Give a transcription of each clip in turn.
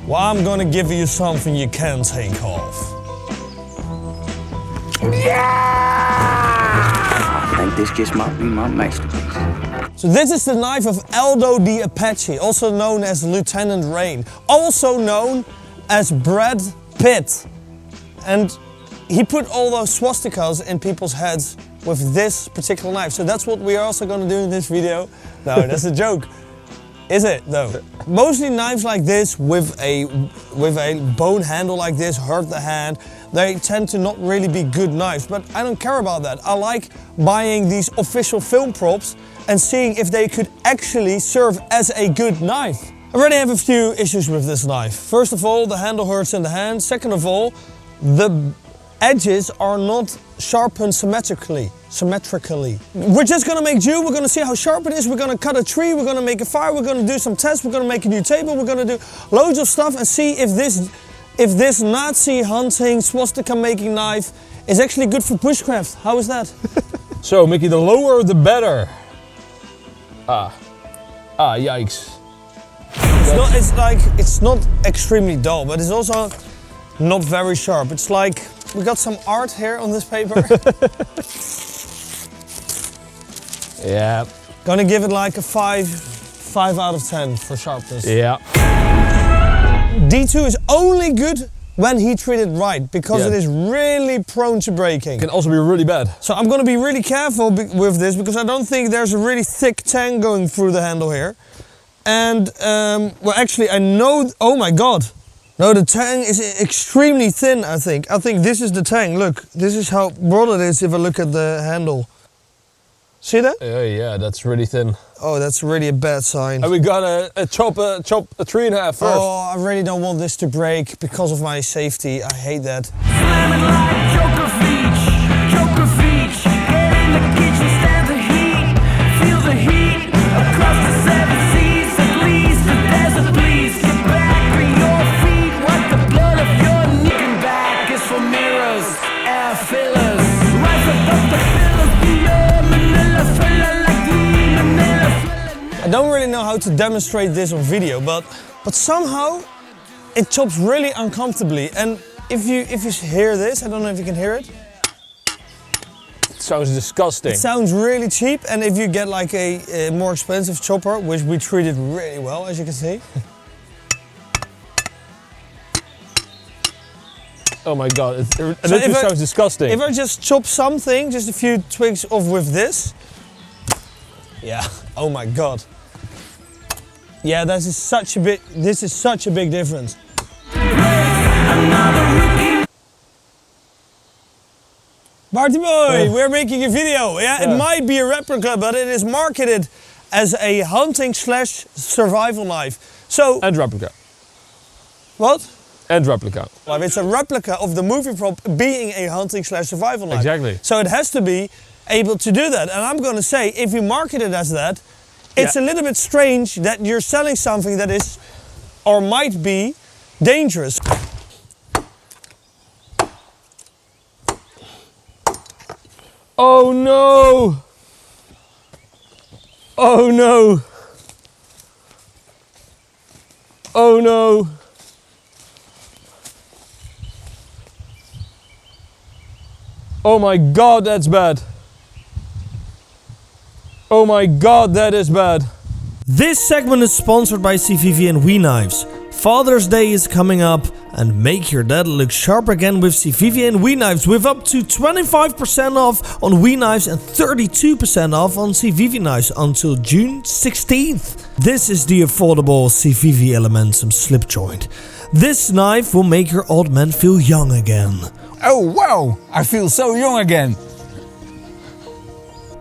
Well, I'm gonna give you something you can't take off. I think this just might be my masterpiece. So this is the knife of Aldo the Apache, also known as Lieutenant Raine, also known as Brad Pitt. And he put all those swastikas in people's heads with this particular knife. So that's what we are also gonna do in this video. No, that's a joke. Is it though? Mostly knives like this with a bone handle like this hurt the hand. They tend to not really be good knives, but I don't care about that. I like buying these official film props and seeing if they could actually serve as a good knife. I already have a few issues with this knife. First of all, the handle hurts in the hand. Second of all, the edges are not sharpened symmetrically. We're just gonna make do, we're gonna see how sharp it is, we're gonna cut a tree, we're gonna make a fire, we're gonna do some tests, we're gonna make a new table, we're gonna do loads of stuff and see if this Nazi hunting swastika making knife is actually good for bushcraft. How is that? So Mikkie, the lower the better. Yikes. It's not extremely dull, but it's also not very sharp. It's like, we got some art here on this paper. Yeah. Gonna give it like a 5 out of 10 for sharpness. Yeah. D2 is only good when heat treated right, because it is really prone to breaking. Can also be really bad. So I'm gonna be really careful with this, because I don't think there's a really thick tang going through the handle here. And, well actually I know, oh my God. No, the tang is extremely thin, I think. I think this is the tang. Look, this is how broad it is if I look at the handle. See that? Yeah, that's really thin. Oh, that's really a bad sign. And we gotta chop a 3.5 first. Oh, I really don't want this to break because of my safety. I hate that. Slamming like Joker feet. Get in the kitchen, stand the heat. Feel the heat across the 7 seas. At least the desert, please. Get back on your feet. Wipe the blood of your kneeling back is for mirrors, air fillers. Rise above the pillars beyond Manila, thriller like the Manila. I don't really know how to demonstrate this on video, but somehow it chops really uncomfortably. And if you hear this, I don't know if you can hear it. It sounds disgusting. It sounds really cheap, and if you get like a more expensive chopper, which we treated really well, as you can see. Oh my God, it just sounds disgusting. If I just chop something, just a few twigs off with this. Yeah, oh my God. Yeah, this is such a big difference. Barty boy, we're making a video. Yeah, it might be a replica, but it is marketed as a hunting/survival knife. So. And replica. What? And replica. It's a replica of the movie prop being a hunting/survival knife. Exactly. So it has to be able to do that. And I'm going to say, if you market it as that, it's a little bit strange that you're selling something that is, or might be, dangerous. Oh no! Oh no! Oh no! Oh my God, that's bad. Oh my God, that is bad. This segment is sponsored by CVV and We Knives. Father's Day is coming up, and make your dad look sharp again with CVV and We Knives, with up to 25% off on We Knives and 32% off on CVV Knives until June 16th. This is the affordable CVV Elementum slip joint. This knife will make your old man feel young again. Oh wow, I feel so young again.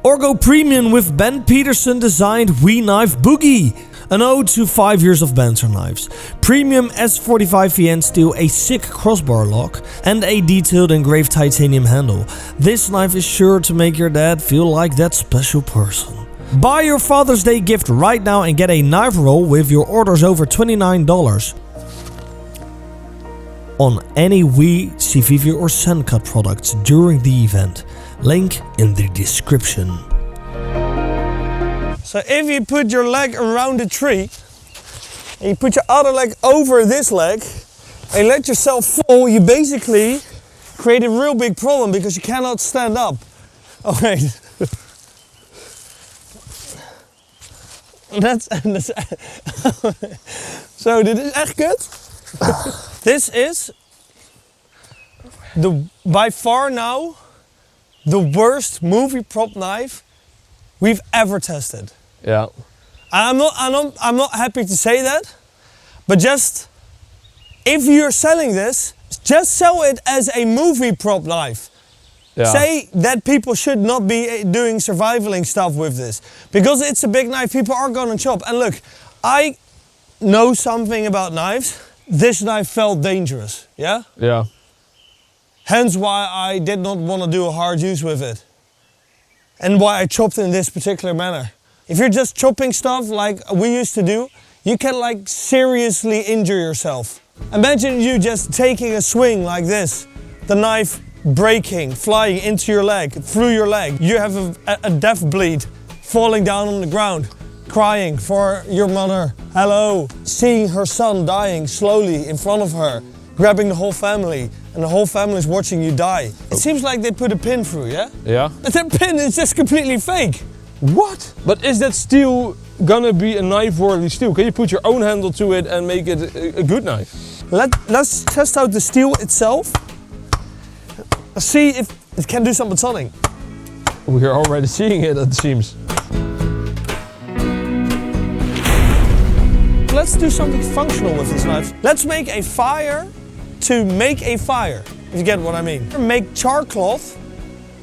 Orgo Premium with Ben Peterson designed We Knife Boogie. An ode to 5 years of banter knives. Premium S45VN steel, a sick crossbar lock, and a detailed engraved titanium handle. This knife is sure to make your dad feel like that special person. Buy your Father's Day gift right now and get a knife roll with your orders over $29. On any We, CVV or Sencut products during the event. Link in the description. So if you put your leg around a tree, and you put your other leg over this leg, and you let yourself fall, you basically create a real big problem because you cannot stand up. Oh wait. That's Zo, dit is echt kut. This is by far now the worst movie prop knife we've ever tested. Yeah. I'm not happy to say that, but just if you're selling this, just sell it as a movie prop knife. Yeah. Say that people should not be doing survivaling stuff with this. Because it's a big knife, people are gonna chop. And look, I know something about knives. This knife felt dangerous, yeah? Yeah. Hence why I did not want to do a hard use with it. And why I chopped in this particular manner. If you're just chopping stuff like we used to do, you can like seriously injure yourself. Imagine you just taking a swing like this. The knife breaking, flying into your leg, through your leg. You have a death bleed, falling down on the ground, crying for your mother. Hello. Seeing her son dying slowly in front of her, grabbing the whole family, and the whole family is watching you die. It seems like they put a pin through, yeah? Yeah. But that pin is just completely fake. What? But is that steel gonna be a knife-worthy steel? Can you put your own handle to it and make it a good knife? Let's test out the steel itself. Let's see if it can do some batoning. We're already seeing it, it seems. Let's do something functional with this knife. Let's make a fire to make a fire, if you get what I mean. Make char cloth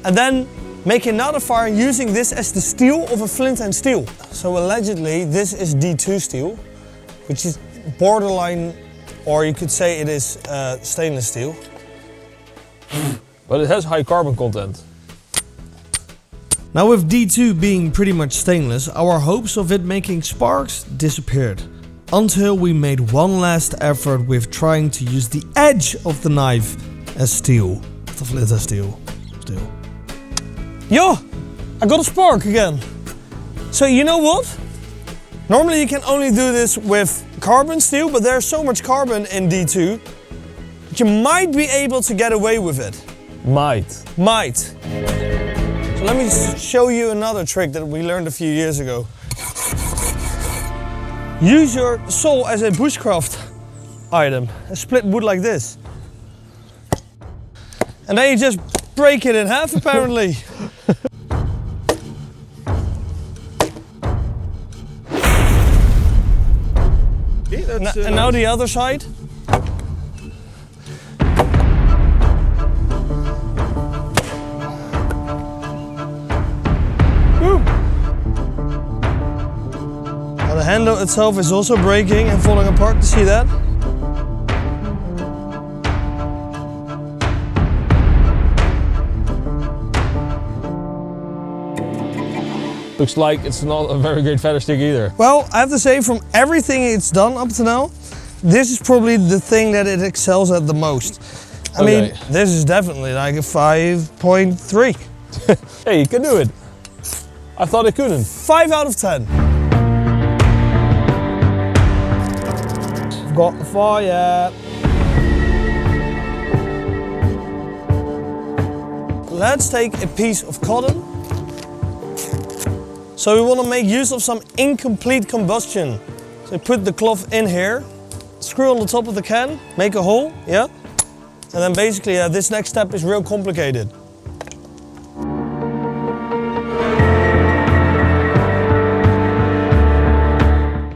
and then make another fire using this as the steel of a flint and steel. So allegedly this is D2 steel, which is borderline, or you could say it is stainless steel. But it has high carbon content. Now with D2 being pretty much stainless, our hopes of it making sparks disappeared. Until we made one last effort with trying to use the edge of the knife as steel. The flint as steel. Yo! I got a spark again. So you know what? Normally you can only do this with carbon steel, but there's so much carbon in D2 that you might be able to get away with it. Might. So let me show you another trick that we learned a few years ago. Use your saw as a bushcraft item. A split wood like this. And then you just break it in half apparently. And now the other side. Now the handle itself is also breaking and falling apart, you see that? Looks like it's not a very great feather stick either. Well, I have to say from everything it's done up to now, this is probably the thing that it excels at the most. I mean, this is definitely like a 5.3. Hey, you can do it. I thought I couldn't. 5 out of 10. Got the fire. Let's take a piece of cotton. So we want to make use of some incomplete combustion. So put the cloth in here, screw on the top of the can, make a hole, yeah? And then basically this next step is real complicated.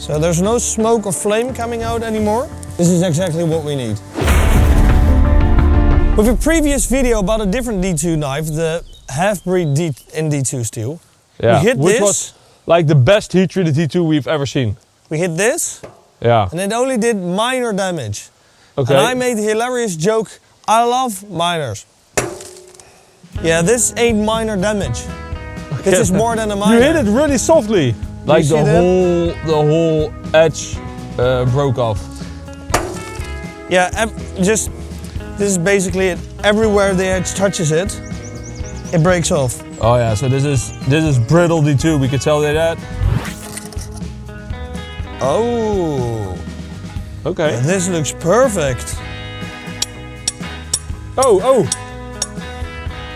So there's no smoke or flame coming out anymore. This is exactly what we need. With a previous video about a different D2 knife, the half-breed in D2 steel, Yeah, we hit which this. was like the best heat-treated D2 we've ever seen. We hit this, Yeah. and it only did minor damage. Okay. And I made the hilarious joke, I love minors. Yeah, this ain't minor damage. This is more than a minor. You hit it really softly. Like see the whole edge broke off. Yeah, this is basically it. Everywhere the edge touches it, it breaks off. Oh yeah, so this is brittle D2. We could tell you that. Oh, Okay. This looks perfect. Oh!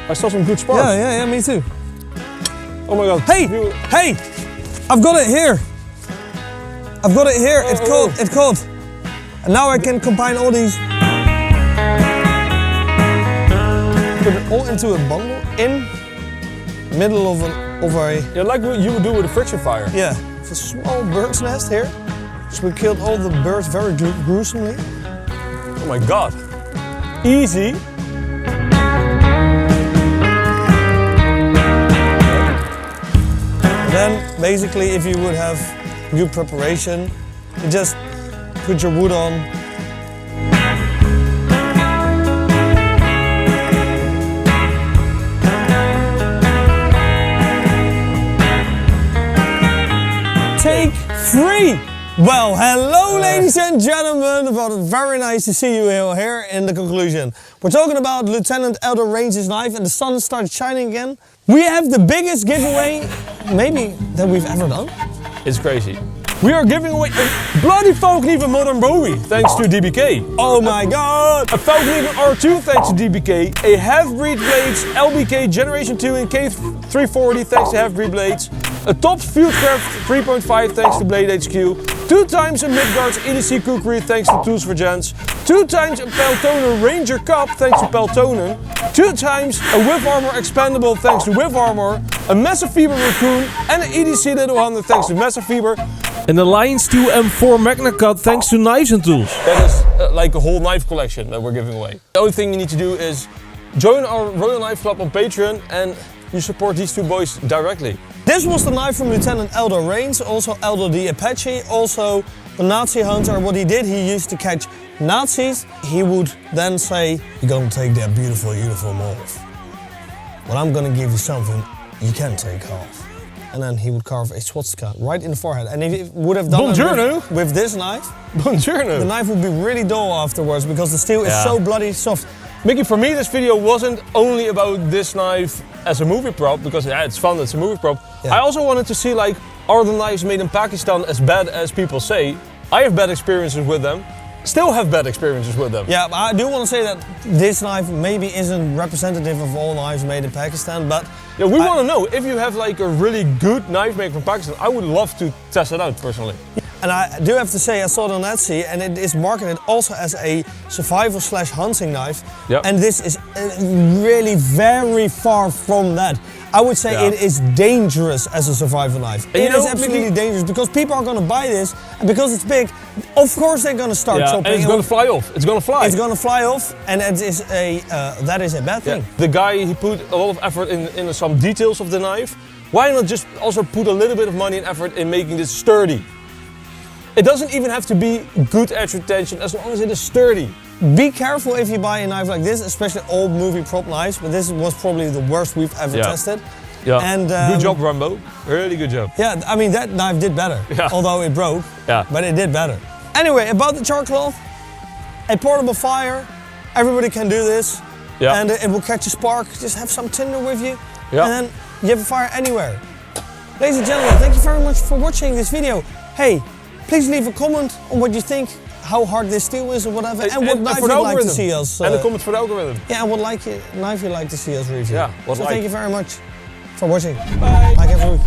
I saw some good sparks. Yeah, me too. Oh my god. Hey! I've got it here. It's caught. And now I can combine all these. Put it all into a bundle in middle of a Yeah, like what you would do with a friction fire. yeah, a small bird's nest here. So we killed all the birds very gruesomely. Oh my god. Easy. And then basically, if you would have good preparation, you just put your wood on. Take 3. Well, hello ladies and gentlemen. Well, very nice to see you here in the conclusion. We're talking about Lieutenant Aldo Raine's knife and the sun started shining again. We have the biggest giveaway maybe that we've ever done. It's crazy. We are giving away a bloody Valknieven modern bowie thanks to DBK. Oh my god! A Valknieven R2 thanks to DBK. A Half-Breed Blades LBK Generation 2 in K340 thanks to Half-Breed Blades. A Tops Bushcraft 3.5 thanks to Blade HQ. 2 times a Midgard's EDC Kukri thanks to Tools for Gents. 2 times a Peltonen Ranger Cup thanks to Peltonen. 2 times a Whip Armor Expandable thanks to Whip Armor. A Massive Fiber Raccoon and an EDC Little Hunter thanks to Massive Fiber. And the Lion Steel M4 Magna Cut thanks to Knives and Tools. That is like a whole knife collection that we're giving away. The only thing you need to do is join our Royal Knife Club on Patreon and you support these 2 boys directly. This was the knife from Lieutenant Aldo Raine, also Aldo the Apache, also the Nazi hunter. What he did, he used to catch Nazis. He would then say, "You're gonna take that beautiful uniform off. Well, I'm gonna give you something you can take off." And then he would carve a swastika right in the forehead. And if he would have done it with this knife, Buongiorno. the knife would be really dull afterwards because the steel is so bloody soft. Mikkie, for me this video wasn't only about this knife as a movie prop, because it's fun, it's a movie prop. Yeah. I also wanted to see, like, are the knives made in Pakistan as bad as people say? I have bad experiences with them, still have bad experiences with them. Yeah, but I do want to say that this knife maybe isn't representative of all knives made in Pakistan, but Yeah, we want to know if you have like a really good knife maker from Pakistan. I would love to test it out personally. And I do have to say, I saw it on Etsy, and it is marketed also as a survival/hunting knife. Yep. And this is really very far from that. I would say it is dangerous as a survival knife. And It is absolutely dangerous because people are going to buy this, and because it's big, of course they're going to start chopping. And it's going to fly off. It's going to fly. It's going to fly off, and that is a bad thing. The guy, he put a lot of effort in some details of the knife. Why not just also put a little bit of money and effort in making this sturdy? It doesn't even have to be good edge retention as long as it is sturdy. Be careful if you buy a knife like this, especially old movie prop knives, but this was probably the worst we've ever tested. Yeah. And, good job, Rambo. Really good job. Yeah, I mean, that knife did better, although it broke, but it did better. Anyway, about the char cloth, a portable fire, everybody can do this, and it will catch a spark. Just have some tinder with you, and then you have a fire anywhere. Ladies and gentlemen, thank you very much for watching this video. Hey, please leave a comment on what you think, how hard this steel is or whatever, and what knife you'd like to see us. And a comment for the algorithm. Yeah, and what knife you'd like to see us review. Yeah, so thank you very much for watching. Bye. Like every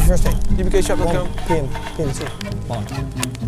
Thursday. DBKshop.com. 1 p.m. PNC. Bye.